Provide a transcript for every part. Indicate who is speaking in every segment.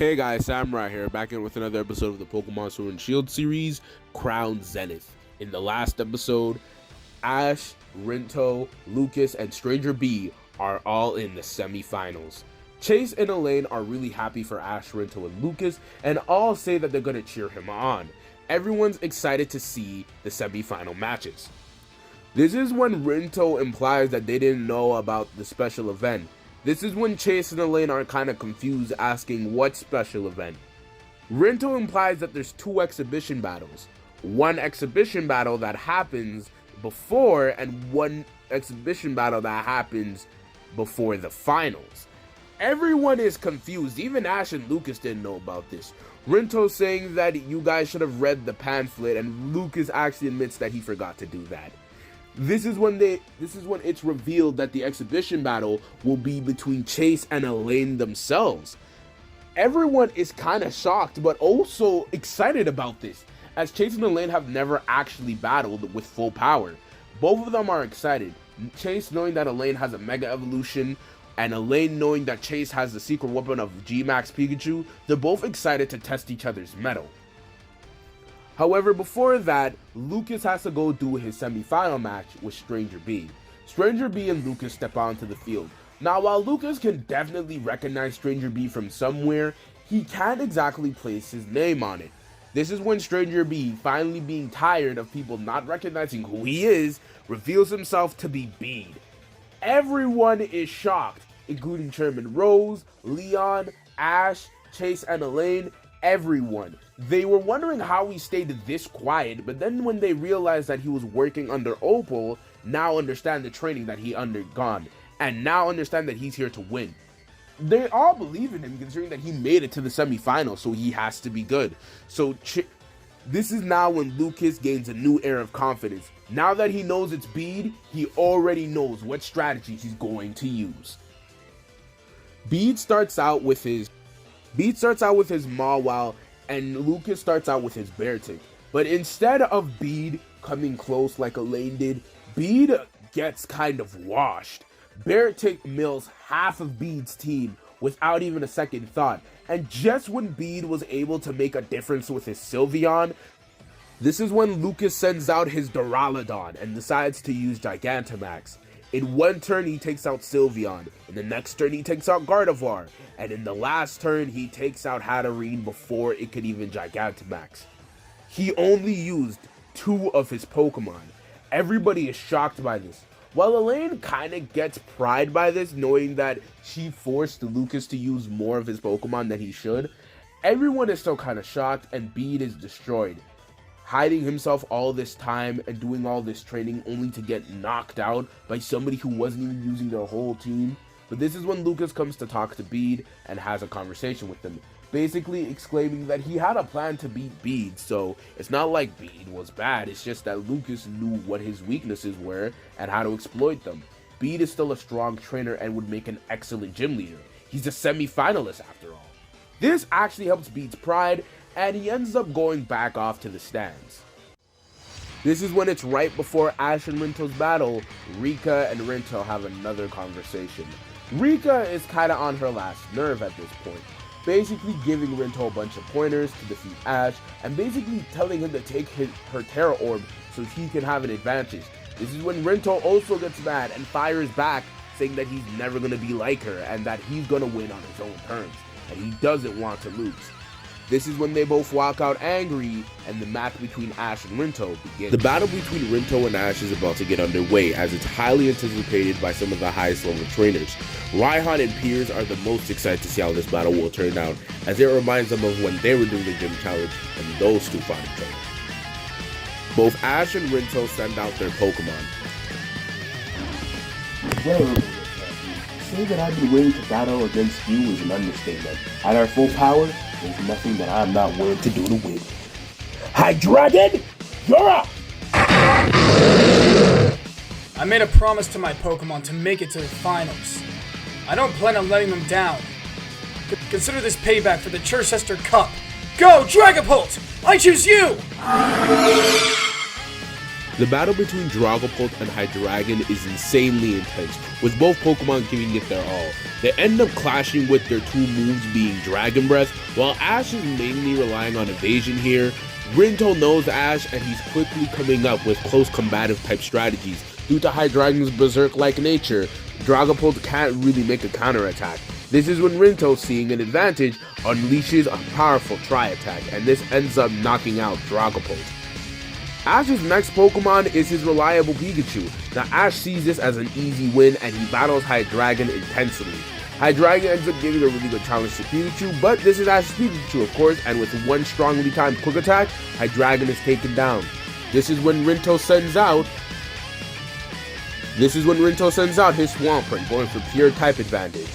Speaker 1: Hey guys, Sam right here, back in with another episode of the Pokemon Sword and Shield series, Crown Zenith. In the last episode, Ash, Rinto, Lucas, and Stranger B are all in the semifinals. Chase and Elaine are really happy for Ash, Rinto, and Lucas, and all say that they're going to cheer him on. Everyone's excited to see the semifinal matches. This is when Rinto implies that they didn't know about the special event. This is when Chase and Elaine are kind of confused, asking what special event. Rinto implies that there's two exhibition battles. One exhibition battle that happens before and one exhibition battle that happens before the finals. Everyone is confused, even Ash and Lucas didn't know about this. Rinto saying that you guys should have read the pamphlet, and Lucas actually admits that he forgot to do that. This is when it's revealed that the exhibition battle will be between Chase and Elaine themselves. Everyone is kind of shocked, but also excited about this, as Chase and Elaine have never actually battled with full power. Both of them are excited. Chase knowing that Elaine has a Mega Evolution, and Elaine knowing that Chase has the secret weapon of G-Max Pikachu, they're both excited to test each other's mettle. However, before that, Lucas has to go do his semi-final match with Stranger B. Stranger B and Lucas step onto the field. Now, while Lucas can definitely recognize Stranger B from somewhere, he can't exactly place his name on it. This is when Stranger B, finally being tired of people not recognizing who he is, reveals himself to be Bede. Everyone is shocked, including Chairman Rose, Leon, Ash, Chase, and Elaine. Everyone. They were wondering how he stayed this quiet, but then when they realized that he was working under Opal, now understand the training that he undergone, and now understand that he's here to win. They all believe in him, considering that he made it to the semifinals, so he has to be good. So this is now when Lucas gains a new air of confidence. Now that he knows it's Bede, he already knows what strategy he's going to use. Bede starts out with his Mawile, and Lucas starts out with his Beartic. But instead of Bede coming close like Elaine did, Bede gets kind of washed. Beartic mills half of Bede's team without even a second thought. And just when Bede was able to make a difference with his Sylveon, this is when Lucas sends out his Duraludon and decides to use Gigantamax. In one turn, he takes out Sylveon. In the next turn, he takes out Gardevoir. And in the last turn, he takes out Hatterene before it could even Gigantamax. He only used 2 of his Pokemon. Everybody is shocked by this. While Elaine kind of gets pride by this, knowing that she forced Lucas to use more of his Pokemon than he should, everyone is still kind of shocked, and Bede is destroyed. Hiding himself all this time and doing all this training only to get knocked out by somebody who wasn't even using their whole team. But this is when Lucas comes to talk to Bede and has a conversation with him, basically exclaiming that he had a plan to beat Bede, so it's not like Bede was bad, it's just that Lucas knew what his weaknesses were and how to exploit them. Bede is still a strong trainer and would make an excellent gym leader. He's a semi-finalist after all. This actually helps Bede's pride, and he ends up going back off to the stands. This is when it's right before Ash and Rinto's battle. Rika and Rinto have another conversation. Rika is kinda on her last nerve at this point, basically giving Rinto a bunch of pointers to defeat Ash, and basically telling him to take her Terra Orb so he can have an advantage. This is when Rinto also gets mad and fires back, saying that he's never gonna be like her, and that he's gonna win on his own terms, and he doesn't want to lose. This is when they both walk out angry, and the match between Ash and Rinto begins. The battle between Rinto and Ash is about to get underway, as it's highly anticipated by some of the highest level trainers. Raihan and Piers are the most excited to see how this battle will turn out, as it reminds them of when they were doing the gym challenge and those two fought each other. Both Ash and Rinto send out their Pokemon.
Speaker 2: Well, to say that I've been waiting to battle against you is an understatement. At our full power, there's nothing that I'm not willing to do to win. Hydreigon, you're up!
Speaker 3: I made a promise to my Pokemon to make it to the finals. I don't plan on letting them down. Consider this payback for the Chichester Cup. Go, Dragapult! I choose you!
Speaker 1: The battle between Dragapult and Hydreigon is insanely intense, with both Pokemon giving it their all. They end up clashing with their two moves being Dragon Breath, while Ash is mainly relying on evasion here. Rinto knows Ash and he's quickly coming up with close combative type strategies. Due to Hydreigon's berserk-like nature, Dragapult can't really make a counterattack. This is when Rinto, seeing an advantage, unleashes a powerful tri-attack, and this ends up knocking out Dragapult. Ash's next Pokemon is his reliable Pikachu. Now Ash sees this as an easy win and he battles Hydreigon intensely. Hydreigon ends up giving a really good challenge to Pikachu, but this is Ash's Pikachu of course, and with one strongly timed quick attack, Hydreigon is taken down. This is when Rinto sends out his Swampert, going for pure type advantage.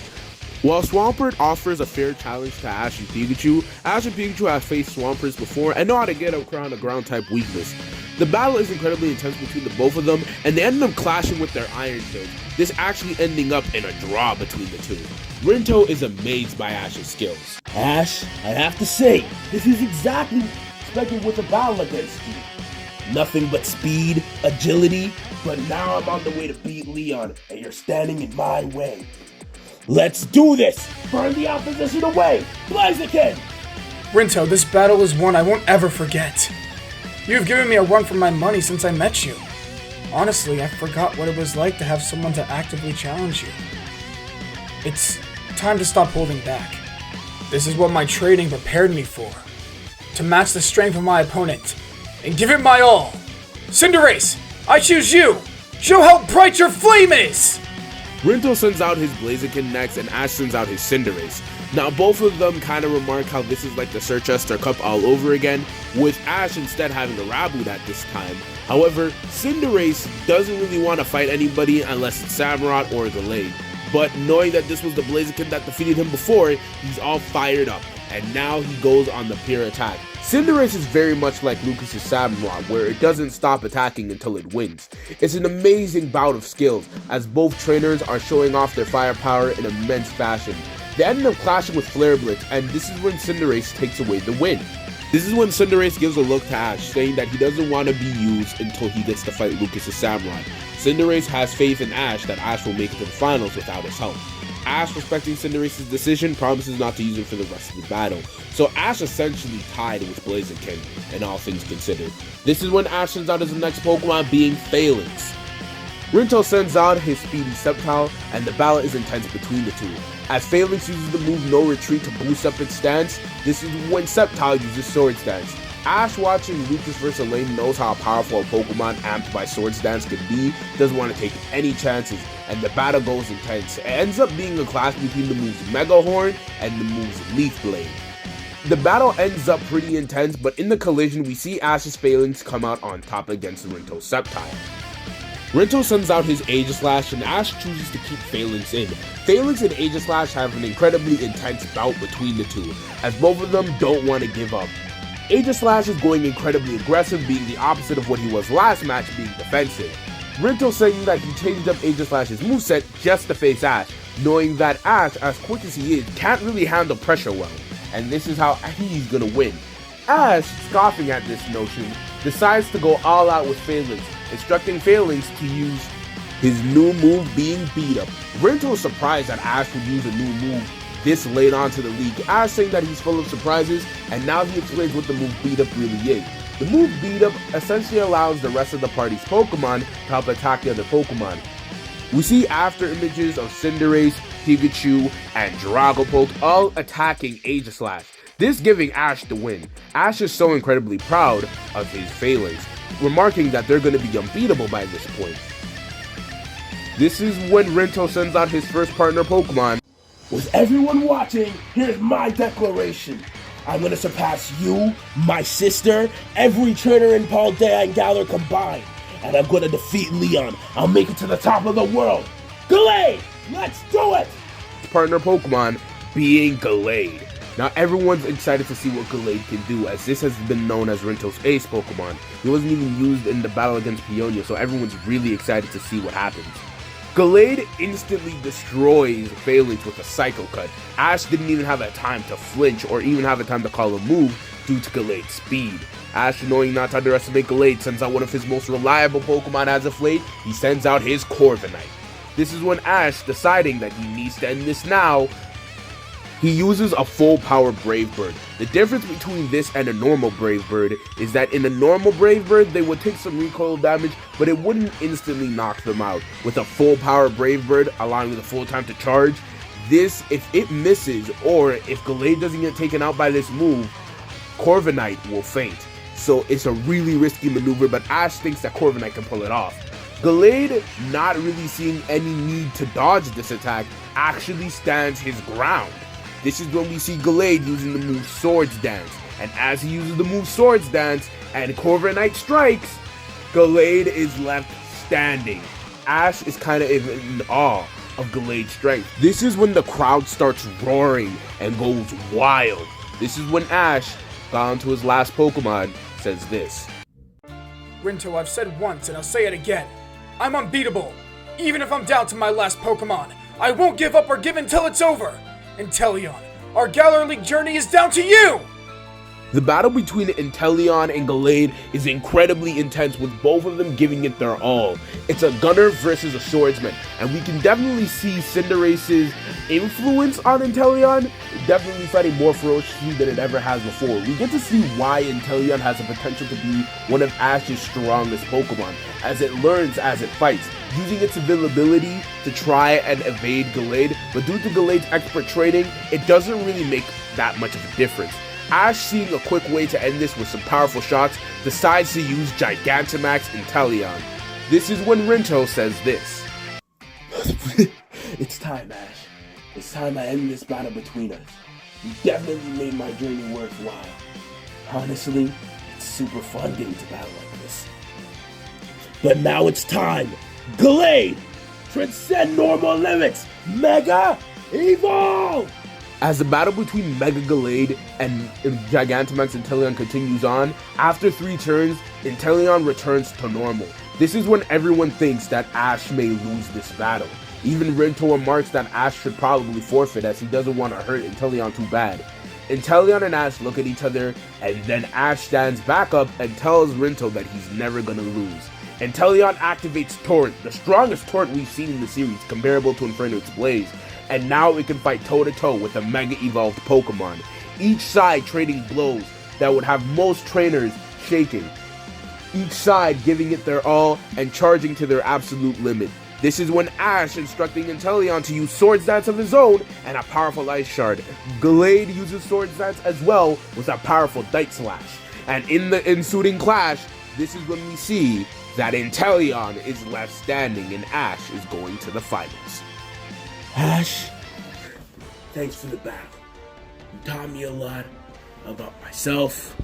Speaker 1: While Swampert offers a fair challenge to Ash and Pikachu have faced Swamperts before and know how to get around a ground type weakness. The battle is incredibly intense between the both of them, and they end up clashing with their Iron Tails, this actually ending up in a draw between the two. Rinto is amazed by Ash's skills.
Speaker 2: Ash, I have to say, this is exactly expected with a battle against you. Nothing but speed, agility, but now I'm on the way to beat Leon, and you're standing in my way. Let's do this! Burn the opposition away! Blaziken!
Speaker 3: Rinto, this battle is one I won't ever forget. You've given me a run for my money since I met you. Honestly, I forgot what it was like to have someone to actively challenge you. It's time to stop holding back. This is what my training prepared me for. To match the strength of my opponent, and give it my all. Cinderace, I choose you! Show how bright your flame is!
Speaker 1: Rinto sends out his Blaziken next, and Ash sends out his Cinderace. Now both of them kind of remark how this is like the Sirchester Cup all over again, with Ash instead having a Raboot at this time. However, Cinderace doesn't really want to fight anybody unless it's Samurott or Elaine. But knowing that this was the Blaziken that defeated him before, he's all fired up, and now he goes on the pure attack. Cinderace is very much like Lucas's Samurott, where it doesn't stop attacking until it wins. It's an amazing bout of skills, as both trainers are showing off their firepower in immense fashion. They end up clashing with Flare Blitz, and this is when Cinderace takes away the win. This is when Cinderace gives a look to Ash, saying that he doesn't want to be used until he gets to fight Lucas's Samurott. Cinderace has faith in Ash that Ash will make it to the finals without his help. Ash, respecting Cinderace's decision, promises not to use it for the rest of the battle. So Ash essentially tied with Blaziken, and all things considered. This is when Ash sends out his next Pokemon, being Phalanx. Rinto sends out his speedy Sceptile, and the battle is intense between the two. As Phalanx uses the move No Retreat to boost up its stance, this is when Sceptile uses Sword Stance. Ash, watching Lucas vs. Elaine, knows how powerful a Pokemon amped by Sword Stance can be, doesn't want to take any chances, and the battle goes intense. It ends up being a clash between the moves Mega Horn and the moves Leaf Blade. The battle ends up pretty intense, but in the collision we see Ash's Phalanx come out on top against Rinto's Sceptile. Rinto sends out his Aegislash, and Ash chooses to keep Phalanx in. Phalanx and Aegislash have an incredibly intense bout between the two, as both of them don't want to give up. Aegislash is going incredibly aggressive, being the opposite of what he was last match, being defensive. Rinto saying that he changed up Aegislash's moveset just to face Ash, knowing that Ash, as quick as he is, can't really handle pressure well, and this is how he's gonna win. Ash, scoffing at this notion, decides to go all out with Phalanx, instructing Phalanx to use his new move, being Beat Up. Rinto is surprised that Ash would use a new move this late on to the league. Ash saying that he's full of surprises, and now he explains what the move Beat Up really is. The move Beat Up essentially allows the rest of the party's Pokemon to help attack the other Pokemon. We see after images of Cinderace, Pikachu, and Dragapult all attacking Aegislash, this giving Ash the win. Ash is so incredibly proud of his Phalanx, remarking that they're going to be unbeatable by this point. This is when Rinto sends out his first partner Pokemon.
Speaker 2: With everyone watching, here's my declaration. I'm gonna surpass you, my sister, every trainer in Paldea and Galar combined. And I'm gonna defeat Leon. I'll make it to the top of the world. Gallade! Let's do it!
Speaker 1: Partner Pokemon being Gallade. Now everyone's excited to see what Gallade can do, as this has been known as Rinto's ace Pokemon. He wasn't even used in the battle against Peonia, so everyone's really excited to see what happens. Gallade instantly destroys Phalanx with a Psycho Cut. Ash didn't even have a time to flinch or even have a time to call a move. due to Galade's speed. Ash, knowing not to underestimate Galade, sends out one of his most reliable Pokemon as of late. He sends out his Corviknight. This is when Ash, deciding that he needs to end this now, he uses a full power Brave Bird. The difference between this and a normal Brave Bird is that in a normal Brave Bird, they would take some recoil damage, but it wouldn't instantly knock them out. With a full power Brave Bird, allowing the full time to charge, this, if it misses, or if Galade doesn't get taken out by this move, Corviknight will faint. So it's a really risky maneuver, but Ash thinks that Corviknight can pull it off. Galade, not really seeing any need to dodge this attack, actually stands his ground. This is when we see Galade using the move Swords Dance, and as he uses the move Swords Dance and Corviknight strikes, Galade is left standing. Ash is kind of in awe of Galade's strength. This is when the crowd starts roaring and goes wild. This is when Ash, down to his last Pokemon, says this.
Speaker 3: Rinto, I've said once and I'll say it again. I'm unbeatable. Even if I'm down to my last Pokemon, I won't give up or give until it's over. Inteleon, our Galar League journey is down to you!
Speaker 1: The battle between Inteleon and Galade is incredibly intense, with both of them giving it their all. It's a gunner versus a swordsman, and we can definitely see Cinderace's influence on Inteleon, definitely fighting more ferociously than it ever has before. We get to see why Inteleon has the potential to be one of Ash's strongest Pokemon, as it learns as it fights, using its availability to try and evade Galade, but due to Galade's expert training, it doesn't really make that much of a difference. Ash, seeing a quick way to end this with some powerful shots, decides to use Gigantamax Inteleon. This is when Rinto says this.
Speaker 2: It's time, Ash. It's time I end this battle between us. You definitely made my journey worthwhile. Honestly, it's super fun getting to battle like this. But now it's time. Galade! Transcend normal limits! Mega Evolve!
Speaker 1: As the battle between Mega Galade and Gigantamax Inteleon continues on, after 3 turns, Inteleon returns to normal. This is when everyone thinks that Ash may lose this battle. Even Rinto remarks that Ash should probably forfeit, as he doesn't want to hurt Inteleon too bad. Inteleon and Ash look at each other, and then Ash stands back up and tells Rinto that he's never gonna lose. Inteleon activates Torrent, the strongest Torrent we've seen in the series, comparable to Inferno's Blaze, and now it can fight toe-to-toe with a Mega Evolved Pokemon, each side trading blows that would have most trainers shaking, each side giving it their all and charging to their absolute limit. This is when Ash instructing Inteleon to use Swords Dance of his own and a powerful Ice Shard. Galade uses Swords Dance as well with a powerful Night Slash. And in the ensuing clash, this is when we see that Inteleon is left standing and Ash is going to the finals.
Speaker 2: Ash, thanks for the battle. You taught me a lot about myself,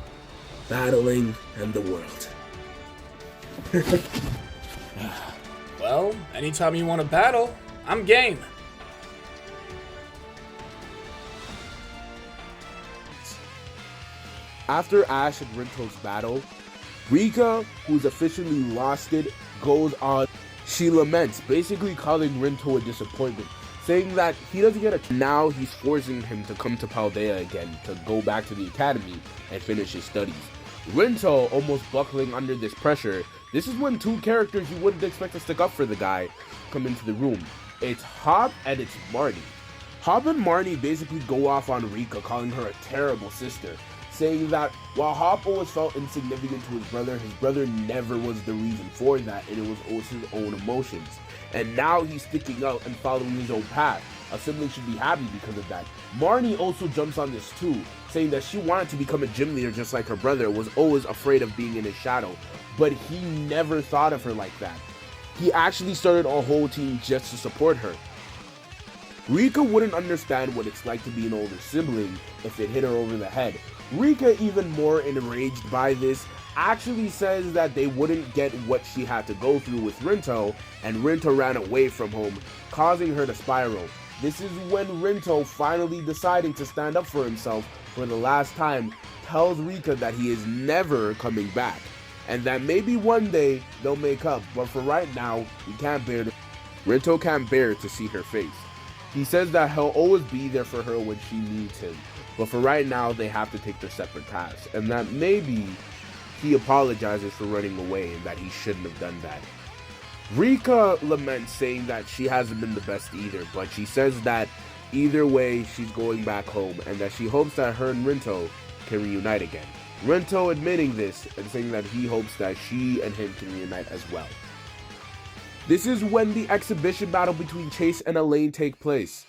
Speaker 2: battling, and the world.
Speaker 3: Well, anytime you want to battle, I'm game.
Speaker 1: After Ash and Rinto's battle, Rika, who's officially lost it, goes on. She laments, basically calling Rinto a disappointment, saying that he doesn't get a now he's forcing him to come to Paldea again to go back to the academy and finish his studies. Rinto almost buckling under this pressure. This is when 2 characters you wouldn't expect to stick up for the guy come into the room. It's Hop and it's Marnie. Hop and Marnie basically go off on Rika, calling her a terrible sister, saying that while Hop always felt insignificant to his brother never was the reason for that, and it was also his own emotions. And now he's sticking out and following his own path. A sibling should be happy because of that. Marnie also jumps on this too, saying that she wanted to become a gym leader just like her brother, was always afraid of being in his shadow, but he never thought of her like that. He actually started a whole team just to support her. Rika wouldn't understand what it's like to be an older sibling if it hit her over the head. Rika, even more enraged by this, actually says that they wouldn't get what she had to go through with Rinto, and Rinto ran away from home, causing her to spiral. This is when Rinto, finally deciding to stand up for himself for the last time, tells Rika that he is never coming back, and that maybe one day they'll make up, but for right now, Rinto can't bear to see her face. He says that he'll always be there for her when she needs him, but for right now they have to take their separate paths, and that maybe he apologizes for running away and that he shouldn't have done that. Rika laments, saying that she hasn't been the best either, but she says that either way she's going back home and that she hopes that her and Rinto can reunite again. Rinto admitting this and saying that he hopes that she and him can reunite as well. This is when the exhibition battle between Chase and Elaine take place.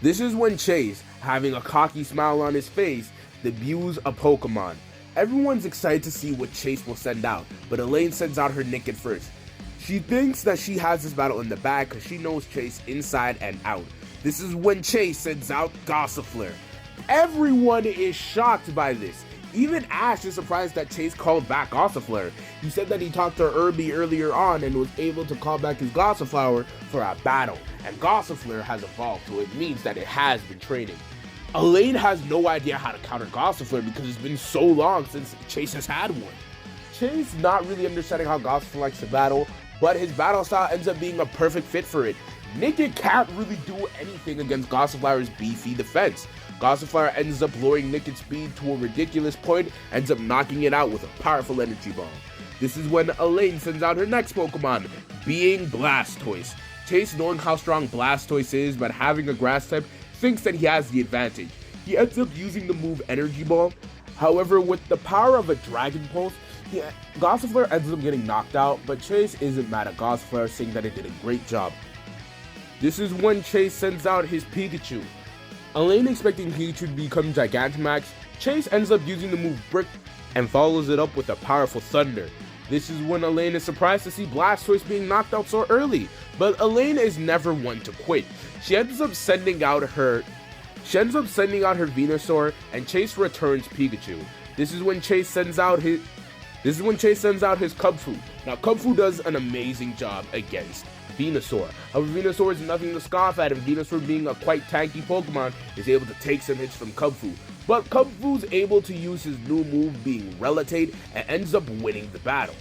Speaker 1: This is when Chase, having a cocky smile on his face, debuts a Pokemon. Everyone's excited to see what Chase will send out, but Elaine sends out her Nickit first. She thinks that she has this battle in the bag because she knows Chase inside and out. This is when Chase sends out Gossifleur. Everyone is shocked by this. Even Ash is surprised that Chase called back Gossifleur. He said that he talked to Irby earlier on and was able to call back his Gossiflower for a battle. And Gossifleur has evolved, so it means that it has been training. Elaine has no idea how to counter Gossifleur because it's been so long since Chase has had one. Chase not really understanding how Gossifleur likes to battle, but his battle style ends up being a perfect fit for it. Nickit can't really do anything against Gossiflower's beefy defense. Gossifleur ends up lowering Nickit's speed to a ridiculous point, ends up knocking it out with a powerful energy ball. This is when Elaine sends out her next Pokemon, being Blastoise. Chase, knowing how strong Blastoise is, but having a grass type, thinks that he has the advantage. He ends up using the move Energy Ball. However, with the power of a Dragon Pulse, Gossifleur ends up getting knocked out, but Chase isn't mad at Gossifleur, saying that it did a great job. This is when Chase sends out his Pikachu. Elaine expecting Pikachu to become Gigantamax, Chase ends up using the move Brick and follows it up with a powerful Thunder. This is when Elaine is surprised to see Blastoise being knocked out so early, but Elaine is never one to quit. She ends up sending out her Venusaur, and Chase returns Pikachu. This is when Chase sends out his Kubfu. Now Kubfu does an amazing job against Venusaur. However, Venusaur is nothing to scoff at, and Venusaur, being a quite tanky Pokemon, is able to take some hits from Kubfu. But Kubfu's able to use his new move, being Relatate, and ends up winning the battle.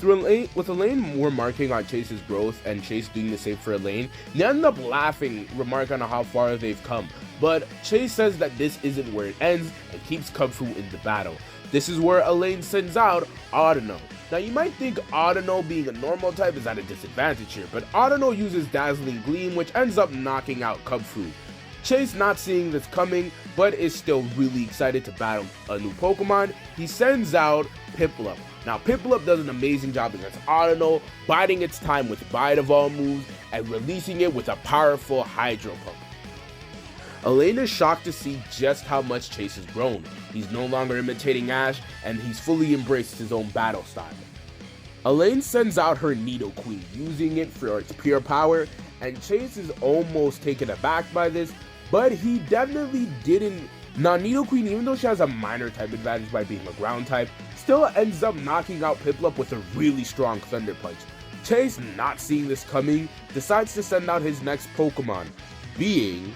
Speaker 1: With Elaine remarking on Chase's growth and Chase doing the same for Elaine, they end up laughing, remarking on how far they've come. But Chase says that this isn't where it ends and keeps Kubfu in the battle. This is where Elaine sends out Audino. Now you might think Audino, being a normal type, is at a disadvantage here, but Audino uses Dazzling Gleam, which ends up knocking out Kubfu. Chase, not seeing this coming, but is still really excited to battle a new Pokemon, he sends out Piplup. Now Piplup does an amazing job against Audino, biding its time with Bite of All moves and releasing it with a powerful Hydro Pump. Elaine is shocked to see just how much Chase has grown. He's no longer imitating Ash, and he's fully embraced his own battle style. Elaine sends out her Nidoqueen, using it for its pure power, and Chase is almost taken aback by this, but he definitely didn't. Now Nidoqueen, even though she has a minor type advantage by being a ground type, still ends up knocking out Piplup with a really strong Thunder Punch. Chase, not seeing this coming, decides to send out his next Pokemon, being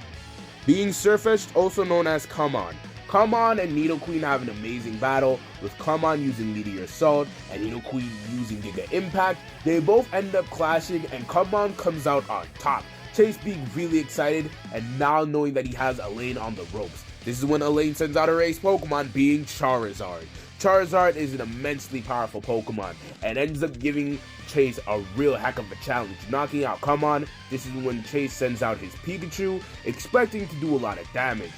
Speaker 1: Surfetch'd, also known as Come On. Come On and Nidoqueen have an amazing battle, with Come On using Meteor Assault and Nidoqueen using Giga Impact. They both end up clashing and Come On comes out on top. Chase being really excited and now knowing that he has Elaine on the ropes. This is when Elaine sends out her ace Pokemon, being Charizard. Charizard is an immensely powerful Pokemon and ends up giving Chase a real heck of a challenge, knocking out Come On. This is when Chase sends out his Pikachu, expecting to do a lot of damage.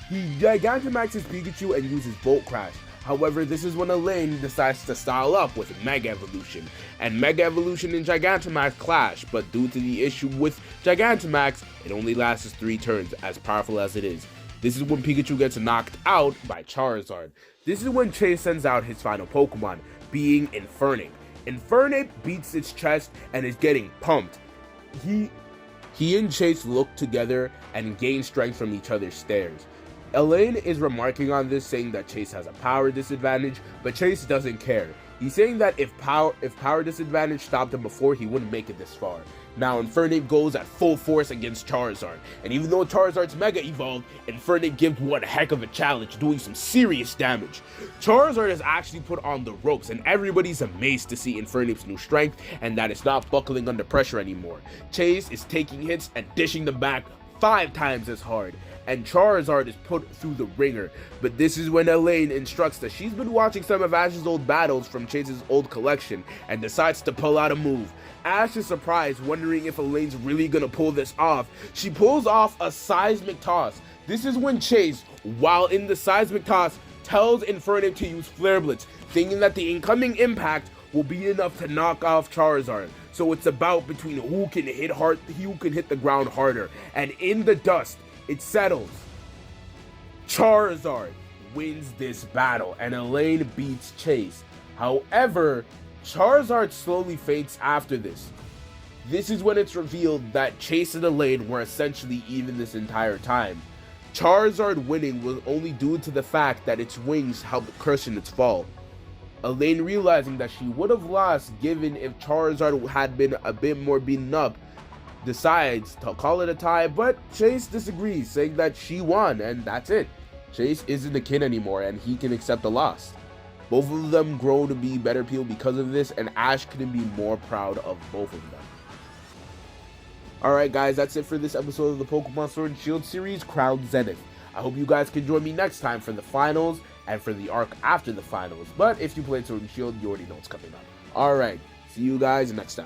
Speaker 1: He Gigantamaxes Pikachu and uses Volt Crash. However, this is when Elaine decides to style up with Mega Evolution, and Mega Evolution and Gigantamax clash, but due to the issue with Gigantamax, it only lasts 3 turns, as powerful as it is. This is when Pikachu gets knocked out by Charizard. This is when Chase sends out his final Pokemon, being Infernape. Infernape beats its chest and is getting pumped. He and Chase look together and gain strength from each other's stares. Elaine is remarking on this, saying that Chase has a power disadvantage, but Chase doesn't care. He's saying that if power disadvantage stopped him before, he wouldn't make it this far. Now Infernape goes at full force against Charizard, and even though Charizard's Mega Evolved, Infernape gives one heck of a challenge, doing some serious damage. Charizard is actually put on the ropes, and everybody's amazed to see Infernape's new strength, and that it's not buckling under pressure anymore. Chase is taking hits and dishing them back 5 times as hard. and Charizard is put through the ringer. But this is when Elaine instructs that she's been watching some of Ash's old battles from Chase's old collection and decides to pull out a move. Ash is surprised, wondering if Elaine's really gonna pull this off. She pulls off a seismic toss. This is when Chase, while in the seismic toss, tells Infernape to use Flare Blitz, thinking that the incoming impact will be enough to knock off Charizard. So it's about between who can hit the ground harder. And in the dust, it settles. Charizard wins this battle, and Elaine beats Chase. However, Charizard slowly fades after this. This is when it's revealed that Chase and Elaine were essentially even this entire time. Charizard winning was only due to the fact that its wings helped cushion its fall. Elaine, realizing that she would have lost given if Charizard had been a bit more beaten up, decides to call it a tie, but Chase disagrees, saying that she won and that's it. Chase isn't a kid anymore and he can accept a loss. Both of them grow to be better people because of this, and Ash couldn't be more proud of both of them. Alright guys, that's it for this episode of the Pokemon Sword and Shield series, Crown Zenith. I hope you guys can join me next time for the finals and for the arc after the finals. But if you played Sword and Shield, you already know what's coming up. Alright, see you guys next time.